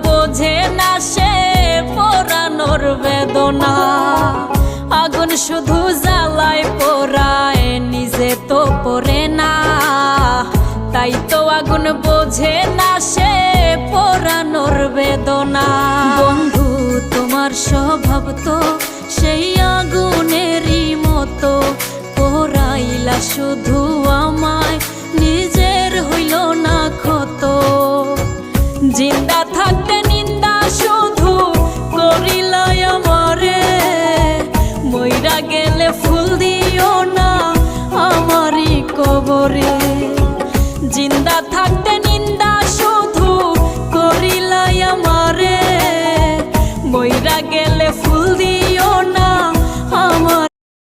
বোঝে না সে পোড়ানোর বেদনা। আগুন শুধু জ্বালায় পোড়ায়, নিজে তো পড়ে না। তাই তো আগুন বোঝে না সে পোড়ানোর বেদনা। বন্ধু তোমার স্বভাব তো সেই আগুনেরই মতো, পোড়াইলা শুধু আমায়, নিজের হইল না ক্ষত। জিন্দা থাকতে নিন্দা শুধু করিলাই আমারে, মইরা গেলে ফুল দিও না আমারই কবরে। জিন্দা থাকতে নিন্দা শুধু করিলাই আমারে, মইরা গেলে ফুল দিও